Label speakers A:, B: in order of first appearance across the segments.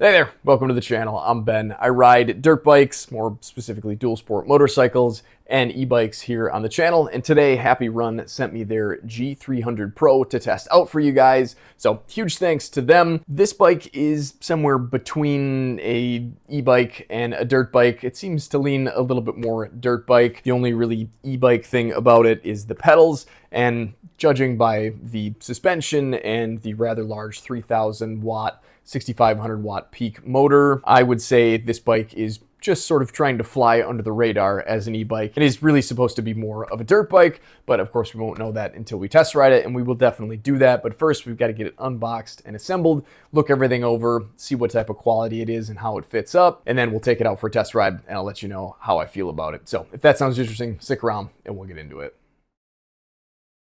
A: Hey there, welcome to the channel. I'm Ben. I ride dirt bikes, more specifically dual sport motorcycles and e-bikes here on the channel. And today Happyrun sent me their G300 Pro to test out for you guys. So huge thanks to them. This bike is somewhere between a e-bike and a dirt bike. It seems to lean a little bit more dirt bike. The only really e-bike thing about it is the pedals, and judging by the suspension and the rather large 3,000 watt 6,500 watt peak motor, I would say this bike is just sort of trying to fly under the radar as an e-bike. It is really supposed to be more of a dirt bike, but of course we won't know that until we test ride it, and we will definitely do that. But first we've got to get it unboxed and assembled, look everything over, see what type of quality it is and how it fits up, and then we'll take it out for a test ride and I'll let you know how I feel about it. So if that sounds interesting, stick around and we'll get into it.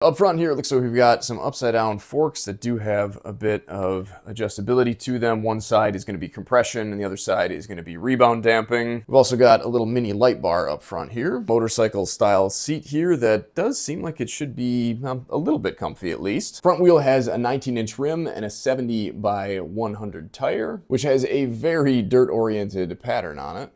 A: Up front here, it looks like we've got some upside down forks that do have a bit of adjustability to them. One side is going to be compression and the other side is going to be rebound damping. We've also got a little mini light bar up front here. Motorcycle style seat here that does seem like it should be a little bit comfy at least. Front wheel has a 19-inch rim and a 70 by 100 tire, which has a very dirt oriented pattern on it.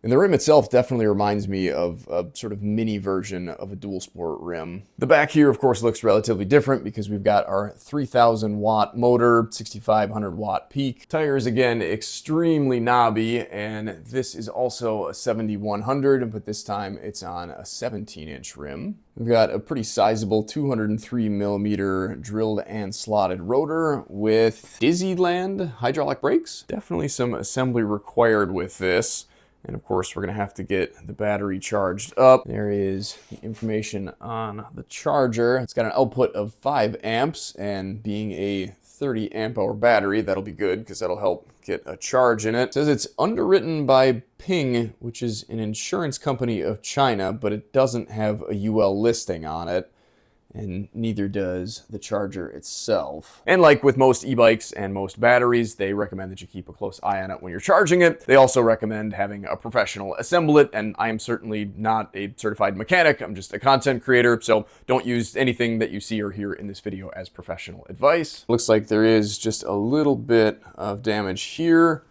A: And the rim itself definitely reminds me of a sort of mini version of a dual sport rim. The back here, of course, looks relatively different because we've got our 3,000 watt motor, 6,500 watt peak. Tires, again, extremely knobby, and this is also a 7100, but this time it's on a 17-inch rim. We've got a pretty sizable 203 millimeter drilled and slotted rotor with Disneyland hydraulic brakes. Definitely some assembly required with this. And of course, we're going to have to get the battery charged up. There is the information on the charger. It's got an output of 5 amps, and being a 30 amp hour battery, that'll be good because that'll help get a charge in it. It says it's underwritten by Ping, which is an insurance company of China, but it doesn't have a UL listing on it. And neither does the charger itself. And like with most e-bikes and most batteries, they recommend that you keep a close eye on it when you're charging it. They also recommend having a professional assemble it, and I am certainly not a certified mechanic. I'm just a content creator, so don't use anything that you see or hear in this video as professional advice. Looks like there is just a little bit of damage here,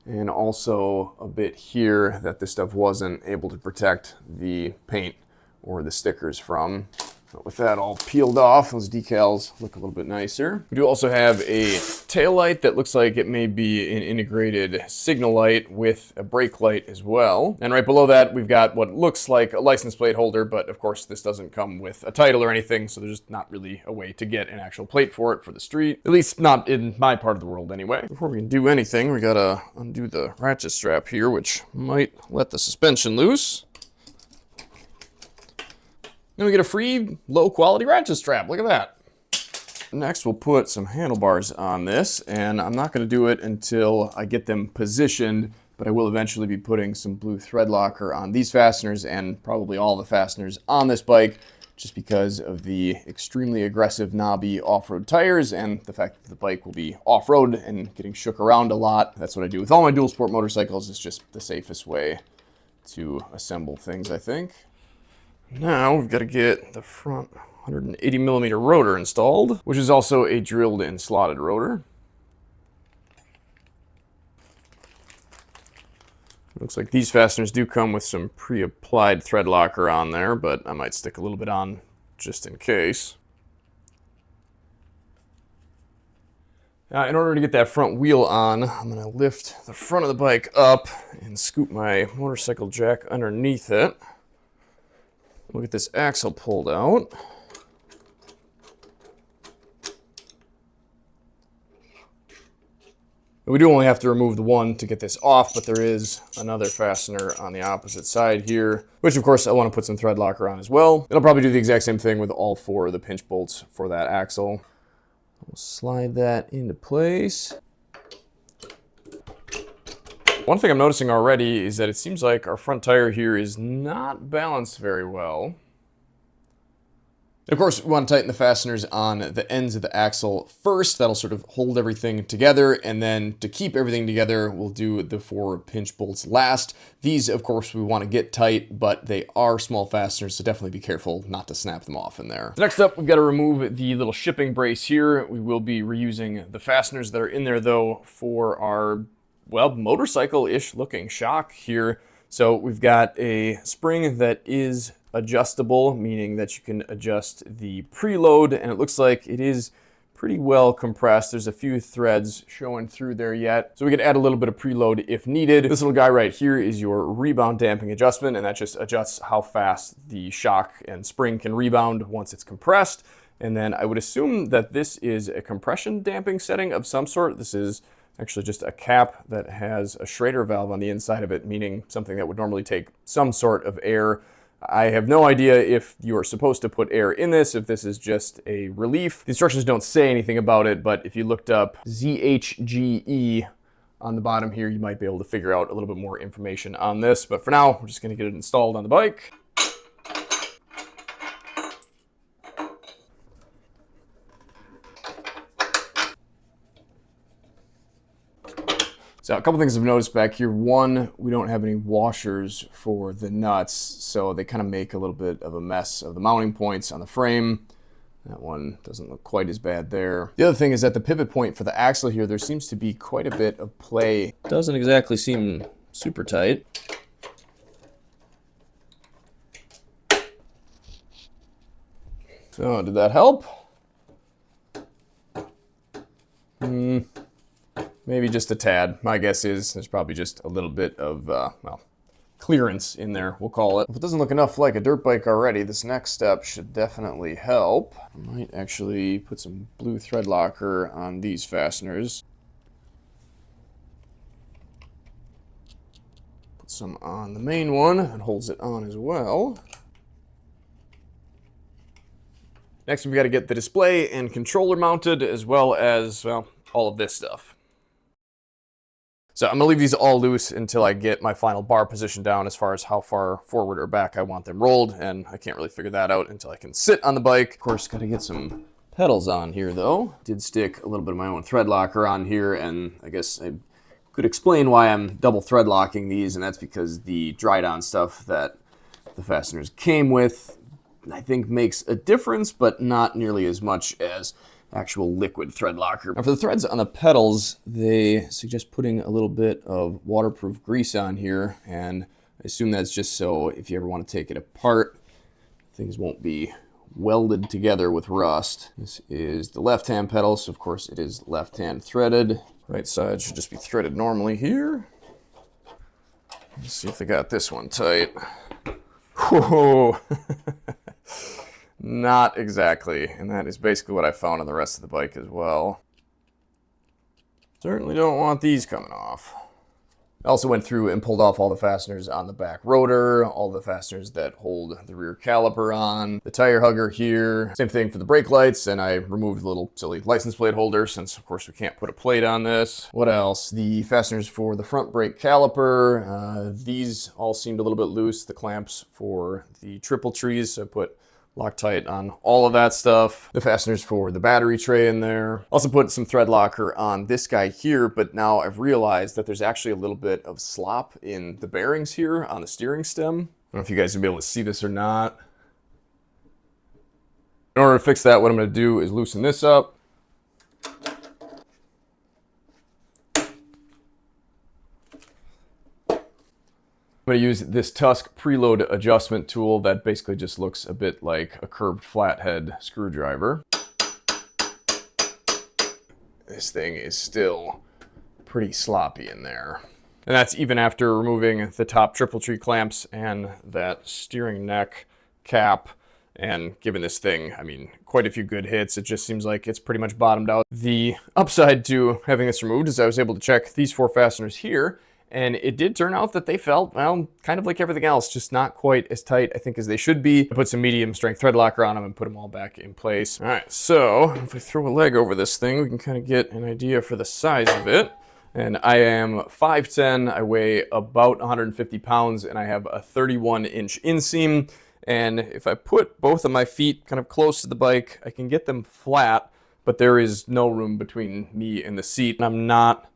A: and also a bit here that this stuff wasn't able to protect the paint or the stickers from. But with that all peeled off, those decals look a little bit nicer. We do also have a tail light that looks like it may be an integrated signal light with a brake light as well. And right below that, we've got what looks like a license plate holder, but of course this doesn't come with a title or anything, so there's not really a way to get an actual plate for it for the street. At least not in my part of the world anyway. Before we can do anything, we gotta undo the ratchet strap here, which might let the suspension loose. Then we get a free low quality ratchet strap. Look at that. Next, we'll put some handlebars on this, and I'm not going to do it until I get them positioned, but I will eventually be putting some blue thread locker on these fasteners and probably all the fasteners on this bike, just because of the extremely aggressive knobby off-road tires and the fact that the bike will be off-road and getting shook around a lot. That's what I do with all my dual sport motorcycles. It's just the safest way to assemble things, I think. Now we've got to get the front 180 millimeter rotor installed, which is also a drilled and slotted rotor. Looks like these fasteners do come with some pre-applied thread locker on there, but I might stick a little bit on just in case. Now, in order to get that front wheel on, I'm going to lift the front of the bike up and scoop my motorcycle jack underneath it. We'll get this axle pulled out. We do only have to remove the one to get this off, but there is another fastener on the opposite side here, which of course I want to put some thread locker on as well. It'll probably do the exact same thing with all 4 of the pinch bolts for that axle. We'll slide that into place. One thing I'm noticing already is that it seems like our front tire here is not balanced very well. Of course, we want to tighten the fasteners on the ends of the axle first. That'll sort of hold everything together. And then to keep everything together, we'll do the 4 pinch bolts last. These, of course, we want to get tight, but they are small fasteners, so definitely be careful not to snap them off in there. So next up, we've got to remove the little shipping brace here. We will be reusing the fasteners that are in there, though, for our, well, motorcycle-ish looking shock here. So we've got a spring that is adjustable, meaning that you can adjust the preload, and it looks like it is pretty well compressed. There's a few threads showing through there yet, so we could add a little bit of preload if needed. This little guy right here is your rebound damping adjustment, and that just adjusts how fast the shock and spring can rebound once it's compressed. And then I would assume that this is a compression damping setting of some sort. This is actually just a cap that has a Schrader valve on the inside of it, meaning something that would normally take some sort of air. I have no idea if you are supposed to put air in this, if this is just a relief. The instructions don't say anything about it, but if you looked up ZHGE on the bottom here, you might be able to figure out a little bit more information on this. But for now, we're just going to get it installed on the bike. So a couple things I've noticed back here. One, we don't have any washers for the nuts, so they kind of make a little bit of a mess of the mounting points on the frame. That one doesn't look quite as bad there. The other thing is at the pivot point for the axle here, there seems to be quite a bit of play. Doesn't exactly seem super tight. So did that help? Maybe just a tad. My guess is there's probably just a little bit of, well, clearance in there, we'll call it. If it doesn't look enough like a dirt bike already, this next step should definitely help. I might actually put some blue thread locker on these fasteners. Put some on the main one that holds it on as well. Next, we've got to get the display and controller mounted, as well as, well, all of this stuff. So I'm gonna leave these all loose until I get my final bar position down as far as how far forward or back I want them rolled, and I can't really figure that out until I can sit on the bike. Of course, gotta get some pedals on here though. Did stick a little bit of my own thread locker on here, and I guess I could explain why I'm double thread locking these, and that's because the dried on stuff that the fasteners came with, I think makes a difference, but not nearly as much as actual liquid thread locker. Now for the threads on the pedals, they suggest putting a little bit of waterproof grease on here, and I assume that's just so if you ever want to take it apart, things won't be welded together with rust. This is the left-hand pedal, so of course it is left-hand threaded. Right side should just be threaded normally here. Let's see if they got this one tight. Whoa. Not exactly, and that is basically what I found on the rest of the bike as well. Certainly don't want these coming off. I also went through and pulled off all the fasteners on the back rotor, all the fasteners that hold the rear caliper on, the tire hugger here. Same thing for the brake lights, and I removed the little silly license plate holder since of course we can't put a plate on this. What else? The fasteners for the front brake caliper. These all seemed a little bit loose. The clamps for the triple trees, so I put Loctite on all of that stuff. The fasteners for the battery tray in there. Also put some thread locker on this guy here, but now I've realized that there's actually a little bit of slop in the bearings here on the steering stem. I don't know if you guys will be able to see this or not. In order to fix that, what I'm going to do is loosen this up. I'm going to use this Tusk preload adjustment tool that basically just looks a bit like a curved flathead screwdriver. This thing is still pretty sloppy in there. And that's even after removing the top triple tree clamps and that steering neck cap and giving this thing, I mean, quite a few good hits. It just seems like it's pretty much bottomed out. The upside to having this removed is I was able to check these 4 fasteners here, and it did turn out that they felt, well, kind of like everything else, just not quite as tight, I think, as they should be. I put some medium strength thread locker on them and put them all back in place. All right, so if we throw a leg over this thing, we can kind of get an idea for the size of it. And I am 5'10", I weigh about 150 pounds, and I have a 31-inch inseam. And if I put both of my feet kind of close to the bike, I can get them flat, but there is no room between me and the seat. And I'm not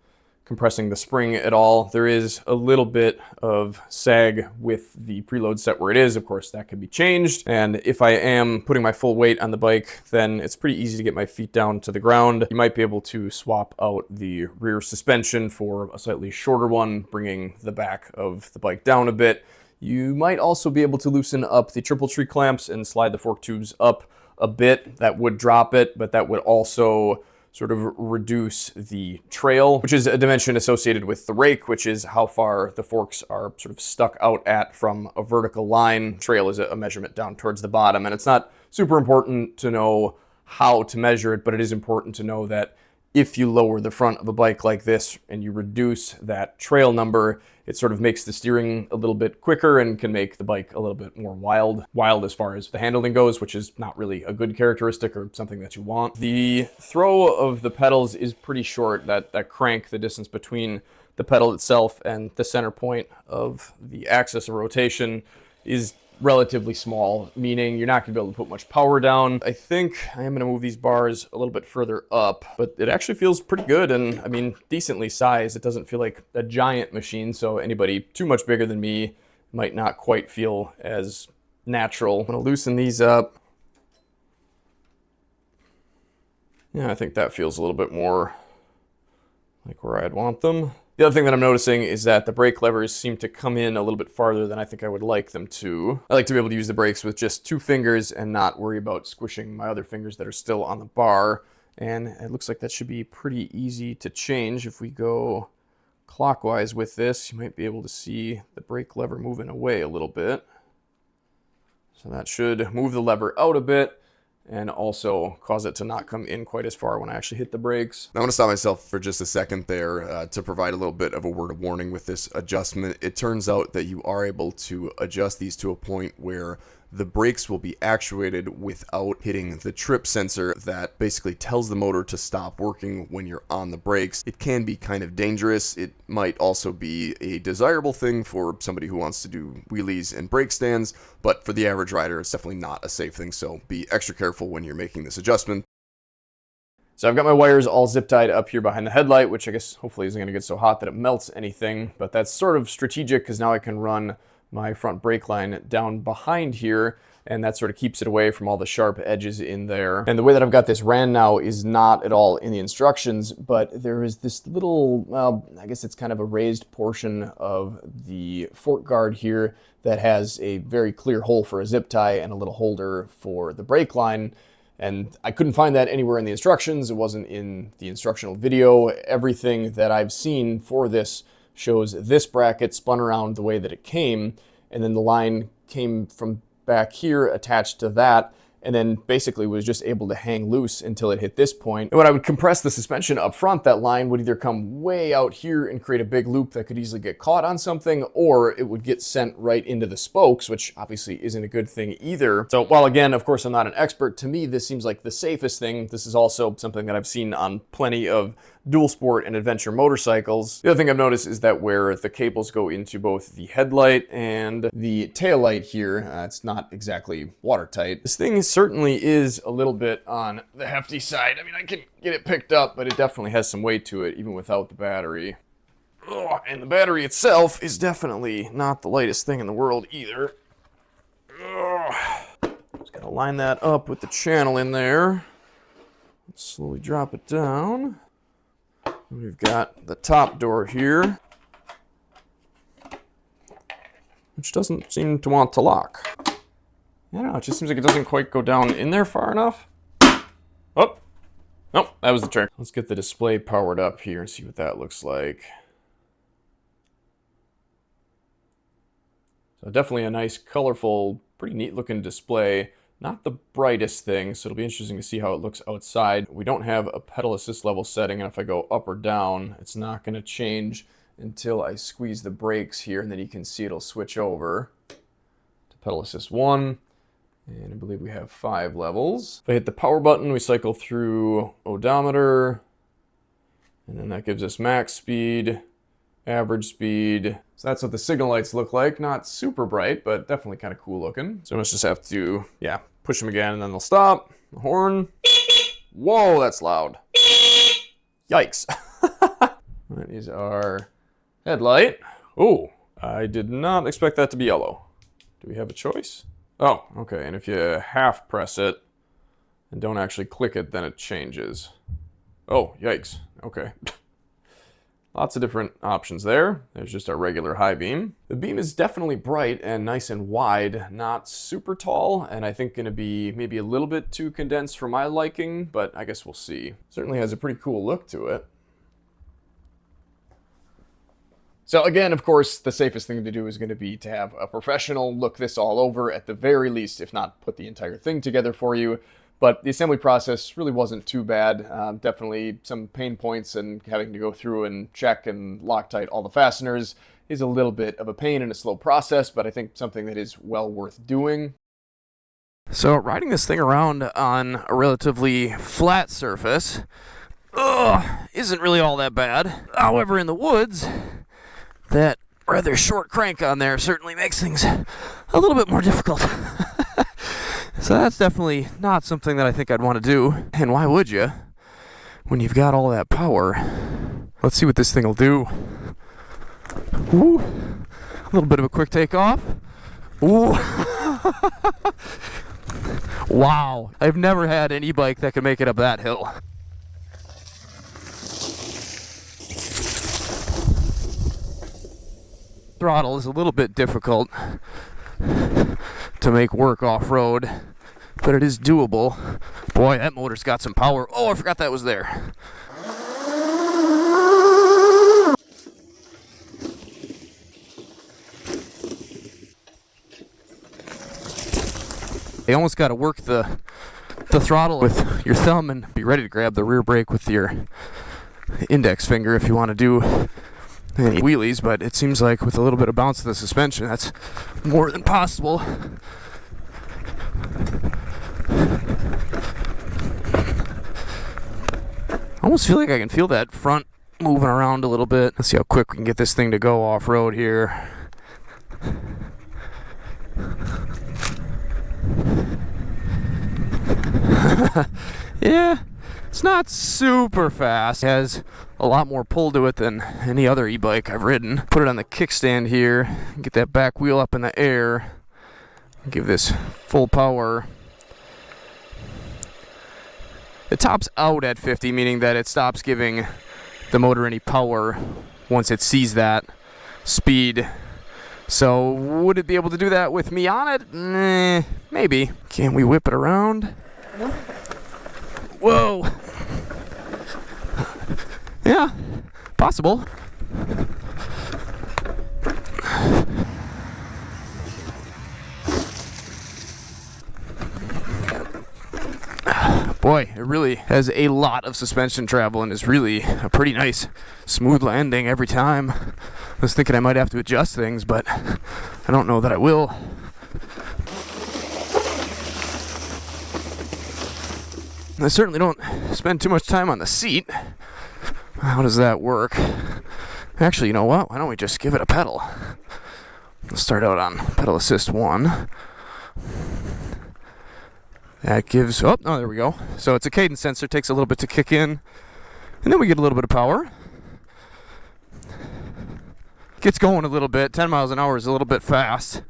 A: compressing the spring at all. There is a little bit of sag with the preload set where it is. Of course, that can be changed. And if I am putting my full weight on the bike, then it's pretty easy to get my feet down to the ground. You might be able to swap out the rear suspension for a slightly shorter one, bringing the back of the bike down a bit. You might also be able to loosen up the triple tree clamps and slide the fork tubes up a bit. That would drop it, but that would also sort of reduce the trail, which is a dimension associated with the rake, which is how far the forks are sort of stuck out at from a vertical line. Trail is a measurement down towards the bottom, and it's not super important to know how to measure it, but it is important to know that if you lower the front of a bike like this and you reduce that trail number, it sort of makes the steering a little bit quicker and can make the bike a little bit more wild as far as the handling goes, which is not really a good characteristic or something that you want. The throw of the pedals is pretty short. That crank, the distance between the pedal itself and the center point of the axis of rotation, is relatively small, meaning you're not going to be able to put much power down. I think I am going to move these bars a little bit further up, but it actually feels pretty good and, I mean, decently sized. It doesn't feel like a giant machine, so anybody too much bigger than me might not quite feel as natural. I'm going to loosen these up. Yeah, I think that feels a little bit more like where I'd want them. The other thing that I'm noticing is that the brake levers seem to come in a little bit farther than I think I would like them to. I like to be able to use the brakes with just 2 fingers and not worry about squishing my other fingers that are still on the bar. And it looks like that should be pretty easy to change. If we go clockwise with this, you might be able to see the brake lever moving away a little bit. So that should move the lever out a bit and also cause it to not come in quite as far when I actually hit the brakes.
B: I want to stop myself for just a second there to provide a little bit of a word of warning with this adjustment. It turns out that you are able to adjust these to a point where the brakes will be actuated without hitting the trip sensor that basically tells the motor to stop working when you're on the brakes. It can be kind of dangerous. It might also be a desirable thing for somebody who wants to do wheelies and brake stands, but for the average rider, it's definitely not a safe thing, so be extra careful when you're making this adjustment.
A: So I've got my wires all zip tied up here behind the headlight, which I guess hopefully isn't going to get so hot that it melts anything, but that's sort of strategic because now I can run my front brake line down behind here, and that sort of keeps it away from all the sharp edges in there. And the way that I've got this ran now is not at all in the instructions, but there is this little, well, I guess it's kind of a raised portion of the fork guard here that has a very clear hole for a zip tie and a little holder for the brake line. And I couldn't find that anywhere in the instructions. It wasn't in the instructional video. Everything that I've seen for this shows this bracket spun around the way that it came, and then the line came from back here attached to that, and then basically was just able to hang loose until it hit this point. And when I would compress the suspension up front, that line would either come way out here and create a big loop that could easily get caught on something, or it would get sent right into the spokes, which obviously isn't a good thing either. So while again, of course, I'm not an expert, to me, this seems like the safest thing. This is also something that I've seen on plenty of dual sport and adventure motorcycles. The other thing I've noticed is that where the cables go into both the headlight and the tail light here, it's not exactly watertight. This thing certainly is a little bit on the hefty side. I mean, I can get it picked up, but it definitely has some weight to it, even without the battery. Oh, and the battery itself is definitely not the lightest thing in the world either. Just gotta line that up with the channel in there. Let's slowly drop it down. We've got the top door here, which doesn't seem to want to lock. I don't know, it just seems like it doesn't quite go down in there far enough. Oh, nope, that was the trick. Let's get the display powered up here and see what that looks like. So definitely a nice, colorful, pretty neat looking display. Not the brightest thing, so it'll be interesting to see how it looks outside. We don't have a pedal assist level setting, and if I go up or down, it's not going to change until I squeeze the brakes here, and then you can see it'll switch over to pedal assist 1. And I believe we have 5 levels. If I hit the power button, we cycle through odometer, and then that gives us max speed, Average speed. So that's what the signal lights look like. Not super bright, but definitely kind of cool looking. So I must just have to, yeah, push them again and then they'll stop. The horn. Whoa, that's loud. Yikes. That is our headlight. Oh, I did not expect that to be yellow. Do we have a choice? Oh, okay. And if you half press it and don't actually click it, then it changes. Oh, yikes. Okay. Lots of different options there. There's just our regular high beam. The beam is definitely bright and nice and wide, not super tall, and I think gonna be maybe a little bit too condensed for my liking, but I guess we'll see. Certainly has a pretty cool look to it. So again, of course, the safest thing to do is going to be to have a professional look this all over at the very least, if not put the entire thing together for you. But the assembly process really wasn't too bad. Definitely some pain points, and having to go through and check and Loctite all the fasteners is a little bit of a pain and a slow process, but I think something that is well worth doing. So riding this thing around on a relatively flat surface isn't really all that bad. However, in the woods, that rather short crank on there certainly makes things a little bit more difficult. So that's definitely not something that I think I'd want to do. And why would you, when you've got all that power? Let's see what this thing will do. Ooh, a little bit of a quick takeoff. Ooh. Wow, I've never had an e-bike that could make it up that hill. Throttle is a little bit difficult to make work off-road, but it is doable. Boy, that motor's got some power. Oh, I forgot that was there. You almost got to work the throttle with your thumb and be ready to grab the rear brake with your index finger if you want to do any wheelies, but it seems like with a little bit of bounce to the suspension, that's more than possible. I almost feel like I can feel that front moving around a little bit. Let's see how quick we can get this thing to go off-road here. Yeah, it's not super fast. It has a lot more pull to it than any other e-bike I've ridden. Put it on the kickstand here, get that back wheel up in the air, give this full power. It tops out at 50, meaning that it stops giving the motor any power once it sees that speed. So would it be able to do that with me on it? Maybe. Can we whip it around? Whoa. Yeah, possible. Boy, it really has a lot of suspension travel and is really a pretty nice smooth landing every time. I was thinking I might have to adjust things, but I don't know that I will. I certainly don't spend too much time on the seat. How does that work? Actually, you know what? Why don't we just give it a pedal? Let's start out on pedal assist 1. That gives, oh, there we go. So it's a cadence sensor, takes a little bit to kick in, and then we get a little bit of power. Gets going a little bit. 10 miles an hour is a little bit fast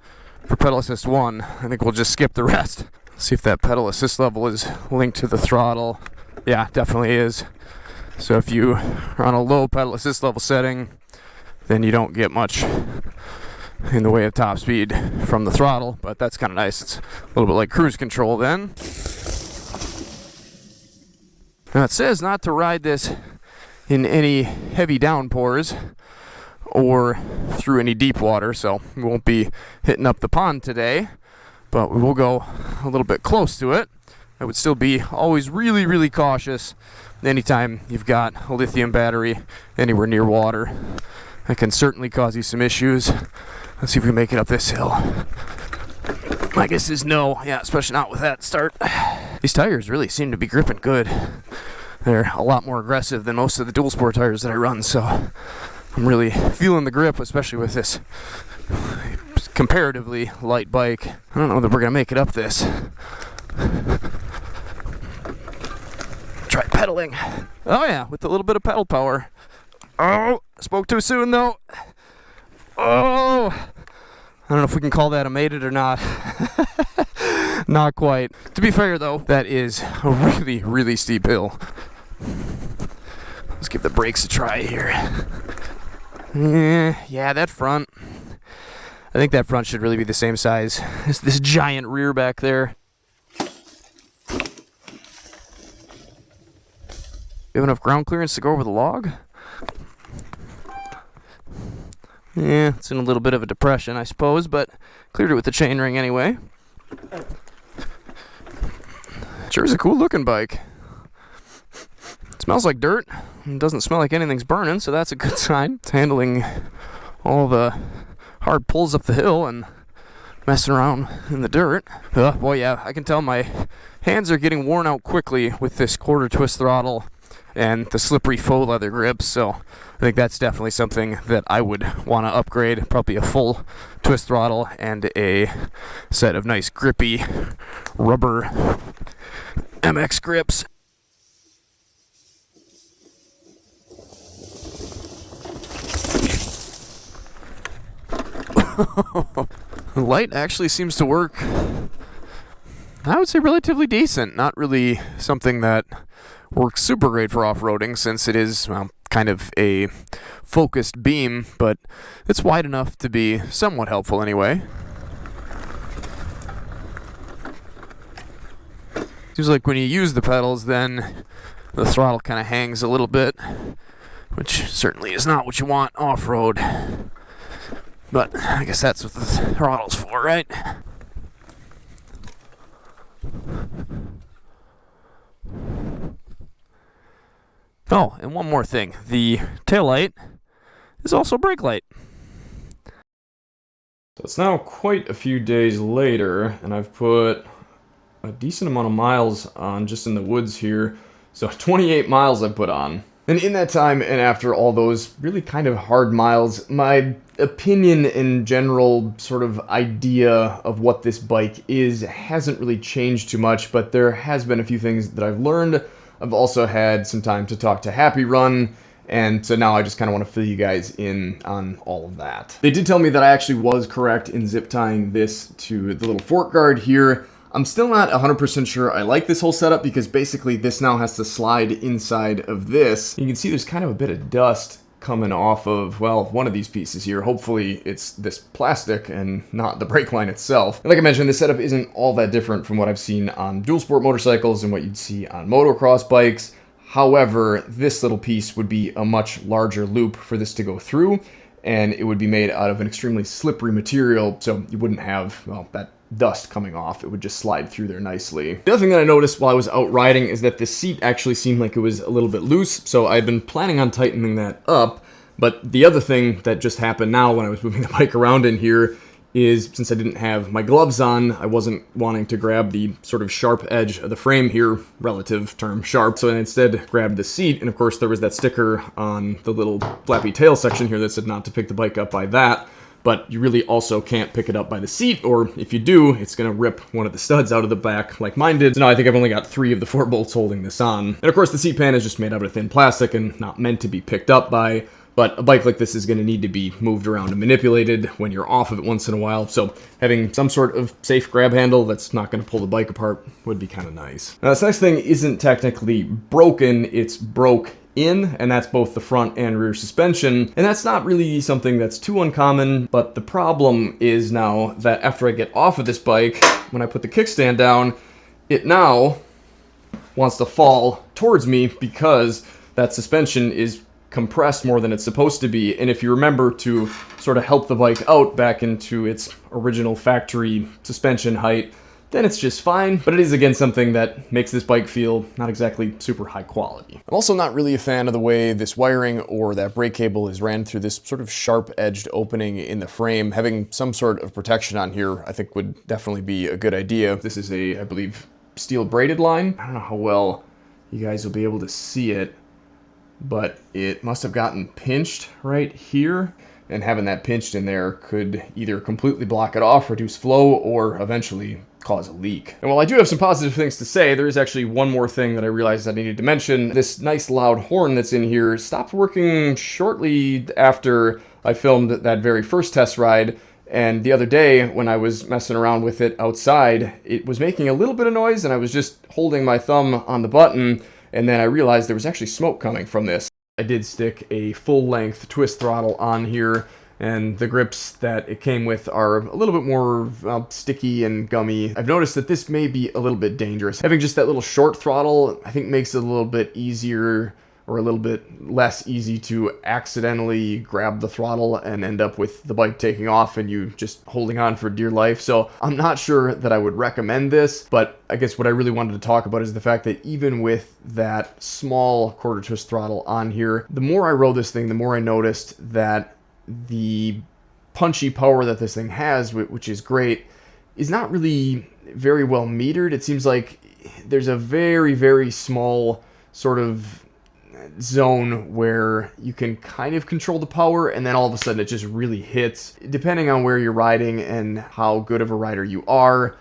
A: for pedal assist 1. I think we'll just skip the rest. See if that pedal assist level is linked to the throttle. Yeah, definitely is. So if you are on a low pedal assist level setting, then you don't get much in the way of top speed from the throttle, but that's kind of nice. It's a little bit like cruise control then. Now it says not to ride this in any heavy downpours or through any deep water, so we won't be hitting up the pond today, but we will go a little bit close to it. I would still be always really, really cautious anytime you've got a lithium battery anywhere near water. That can certainly cause you some issues. Let's see if we can make it up this hill. My guess is no. Yeah, especially not with that start. These tires really seem to be gripping good. They're a lot more aggressive than most of the dual sport tires that I run, so I'm really feeling the grip, especially with this comparatively light bike. I don't know that we're gonna make it up this. Try pedaling. Oh yeah, with a little bit of pedal power. Oh, spoke too soon though. Oh, I don't know if we can call that a made it or not. Not quite. To be fair though, that is a really, really steep hill. Let's give the brakes a try here. Yeah, that front. I think that front should really be the same size as this giant rear back there. You have enough ground clearance to go over the log? Yeah, it's in a little bit of a depression, I suppose, but cleared it with the chainring anyway. Sure is a cool looking bike. It smells like dirt. It doesn't smell like anything's burning, so that's a good sign. It's handling all the hard pulls up the hill and messing around in the dirt. Boy, yeah, I can tell my hands are getting worn out quickly with this quarter twist throttle and the slippery faux leather grips, so I think that's definitely something that I would want to upgrade. Probably a full twist throttle and a set of nice grippy rubber MX grips. The light actually seems to work, I would say, relatively decent. Not really something that works super great for off-roading, since it is, well, kind of a focused beam, but it's wide enough to be somewhat helpful anyway. Seems like when you use the pedals, then the throttle kind of hangs a little bit, which certainly is not what you want off-road. But I guess that's what the throttle's for, right? Oh, and one more thing. The taillight is also brake light. So it's now quite a few days later, and I've put a decent amount of miles on just in the woods here. So 28 miles I've put on. And in that time, and after all those really kind of hard miles, my opinion in general, sort of idea of what this bike is, hasn't really changed too much, but there has been a few things that I've learned. I've also had some time to talk to Happyrun, and so now I just kind of want to fill you guys in on all of that. They did tell me that I actually was correct in zip tying this to the little fork guard here. I'm still not 100% sure I like this whole setup, because basically this now has to slide inside of this. You can see there's kind of a bit of dust coming off of, well, one of these pieces here. Hopefully it's this plastic and not the brake line itself. And like I mentioned, this setup isn't all that different from what I've seen on dual sport motorcycles and what you'd see on motocross bikes. However, this little piece would be a much larger loop for this to go through, and it would be made out of an extremely slippery material, so you wouldn't have, well, that dust coming off. It would just slide through there nicely. The other thing that I noticed while I was out riding is that the seat actually seemed like it was a little bit loose, so I've been planning on tightening that up. But the other thing that just happened now when I was moving the bike around in here is, since I didn't have my gloves on, I wasn't wanting to grab the sort of sharp edge of the frame here, relative term sharp, so I instead grabbed the seat, and of course there was that sticker on the little flappy tail section here that said not to pick the bike up by that. But you really also can't pick it up by the seat, or if you do, it's going to rip one of the studs out of the back like mine did. So now I think I've only got 3 of the 4 bolts holding this on. And of course the seat pan is just made out of thin plastic and not meant to be picked up by, but a bike like this is going to need to be moved around and manipulated when you're off of it once in a while. So having some sort of safe grab handle that's not going to pull the bike apart would be kind of nice. Now this next thing isn't technically broken, it's broke in, and that's both the front and rear suspension, and that's not really something that's too uncommon. But the problem is now that after I get off of this bike, when I put the kickstand down, it now wants to fall towards me because that suspension is compressed more than it's supposed to be. And if you remember to sort of help the bike out back into its original factory suspension height, then it's just fine. But it is, again, something that makes this bike feel not exactly super high quality. I'm also not really a fan of the way this wiring or that brake cable is ran through this sort of sharp-edged opening in the frame. Having some sort of protection on here, I think, would definitely be a good idea. This is a, I believe, steel braided line. I don't know how well you guys will be able to see it, but it must have gotten pinched right here. And having that pinched in there could either completely block it off, reduce flow, or eventually cause a leak. And while I do have some positive things to say, there is actually one more thing that I realized I needed to mention. This nice loud horn that's in here stopped working shortly after I filmed that very first test ride. And the other day, when I was messing around with it outside, it was making a little bit of noise, and I was just holding my thumb on the button, and then I realized there was actually smoke coming from this. I did stick a full-length twist throttle on here, and the grips that it came with are a little bit more sticky and gummy. I've noticed that this may be a little bit dangerous. Having just that little short throttle, I think, makes it a little bit easier or a little bit less easy to accidentally grab the throttle and end up with the bike taking off and you just holding on for dear life. So I'm not sure that I would recommend this, but I guess what I really wanted to talk about is the fact that even with that small quarter twist throttle on here, the more I rode this thing, the more I noticed that the punchy power that this thing has, which is great, is not really very well metered. It seems like there's a very, very small sort of zone where you can kind of control the power, and then all of a sudden it just really hits. Depending on where you're riding and how good of a rider you are,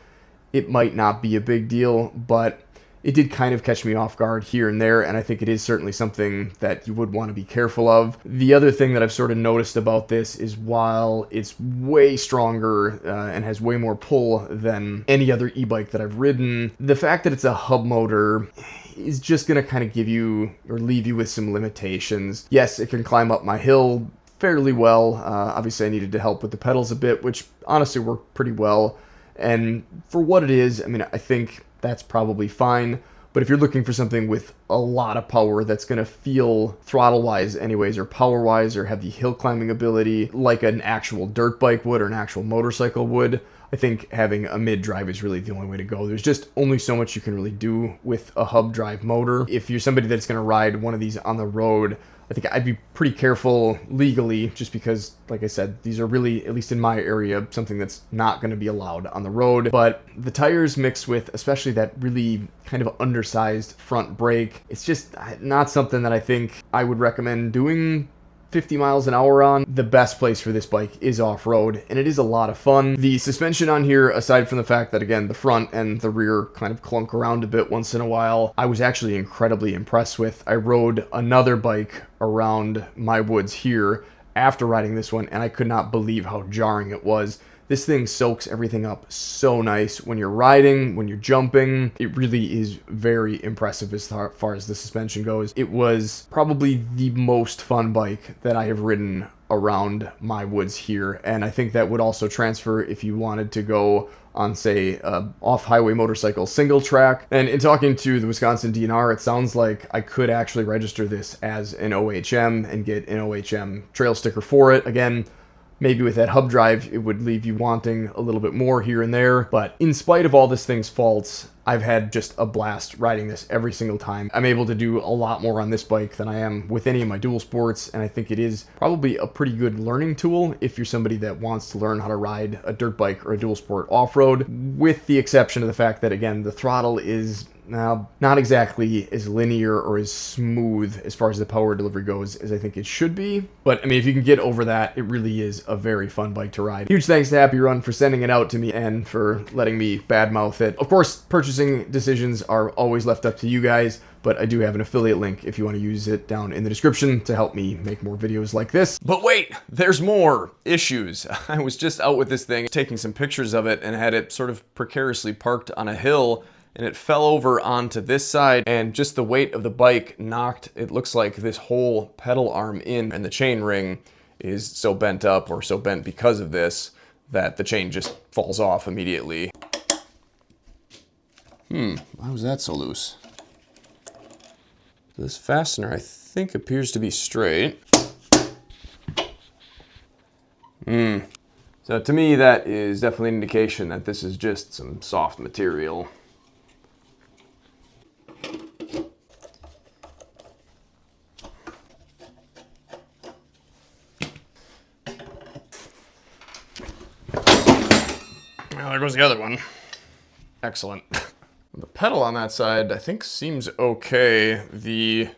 A: it might not be a big deal, but it did kind of catch me off guard here and there, and I think it is certainly something that you would want to be careful of. The other thing that I've sort of noticed about this is while it's way stronger and has way more pull than any other e-bike that I've ridden, the fact that it's a hub motor is just going to kind of give you or leave you with some limitations. Yes, it can climb up my hill fairly well. Obviously, I needed to help with the pedals a bit, which honestly worked pretty well. And for what it is, I mean, I think that's probably fine. But if you're looking for something with a lot of power that's going to feel throttle-wise anyways, or power-wise, or have the hill climbing ability like an actual dirt bike would or an actual motorcycle would, I think having a mid-drive is really the only way to go. There's just only so much you can really do with a hub drive motor. If you're somebody that's going to ride one of these on the road, I think I'd be pretty careful legally, just because, like I said, these are really, at least in my area, something that's not going to be allowed on the road. But the tires mixed with especially that really kind of undersized front brake, it's just not something that I think I would recommend doing 50 miles an hour on. The best place for this bike is off-road, and it is a lot of fun. The suspension on here, aside from the fact that, again, the front and the rear kind of clunk around a bit once in a while, I was actually incredibly impressed with. I rode another bike around my woods here after riding this one, and I could not believe how jarring it was. This thing soaks everything up so nice when you're riding, when you're jumping. It really is very impressive as far as the suspension goes. It was probably the most fun bike that I have ridden around my woods here, and I think that would also transfer if you wanted to go on, say, off-highway motorcycle single track. And in talking to the Wisconsin DNR, it sounds like I could actually register this as an OHM and get an OHM trail sticker for it. Again, maybe with that hub drive, it would leave you wanting a little bit more here and there. But in spite of all this thing's faults, I've had just a blast riding this every single time. I'm able to do a lot more on this bike than I am with any of my dual sports, and I think it is probably a pretty good learning tool if you're somebody that wants to learn how to ride a dirt bike or a dual sport off-road, with the exception of the fact that, again, the throttle is not exactly as linear or as smooth as far as the power delivery goes as I think it should be. But I mean, if you can get over that, it really is a very fun bike to ride. Huge thanks to Happyrun for sending it out to me and for letting me badmouth it. Of course, purchasing decisions are always left up to you guys, but I do have an affiliate link if you want to use it down in the description to help me make more videos like this. But wait, there's more issues. I was just out with this thing, taking some pictures of it, and had it sort of precariously parked on a hill, and it fell over onto this side, and just the weight of the bike knocked, it looks like, this whole pedal arm in, and the chain ring is so bent up, or so bent because of this, that the chain just falls off immediately. Why was that so loose? This fastener, I think, appears to be straight. So to me, that is definitely an indication that this is just some soft material. Well, there goes the other one. Excellent. The pedal on that side, I think, seems okay. The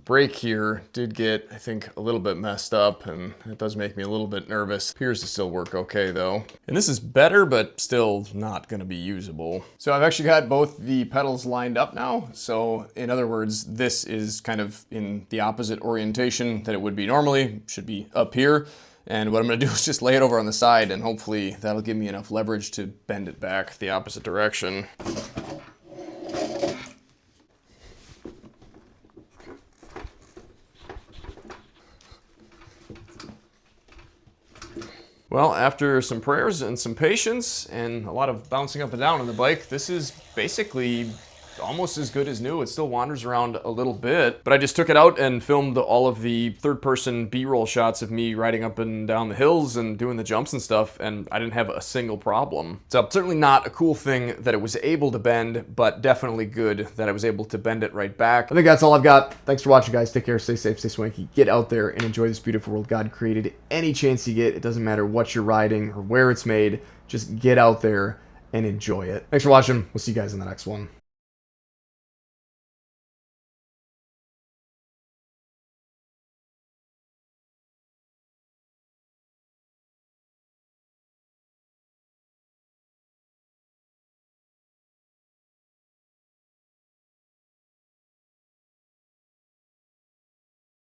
A: brake here did get, I think, a little bit messed up, and it does make me a little bit nervous. Appears to still work okay though. And this is better, but still not gonna be usable. So I've actually got both the pedals lined up now. So in other words, this is kind of in the opposite orientation that it would be normally. Should be up here. And what I'm gonna do is just lay it over on the side, and hopefully that'll give me enough leverage to bend it back the opposite direction. Well, after some prayers and some patience and a lot of bouncing up and down on the bike, this is basically almost as good as new. It still wanders around a little bit, but I just took it out and filmed all of the third-person B-roll shots of me riding up and down the hills and doing the jumps and stuff, and I didn't have a single problem. So certainly not a cool thing that it was able to bend, but definitely good that I was able to bend it right back. I think that's all I've got. Thanks for watching, guys. Take care, stay safe, stay swanky. Get out there and enjoy this beautiful world God created. Any chance you get, it doesn't matter what you're riding or where it's made, just get out there and enjoy it. Thanks for watching. We'll see you guys in the next one.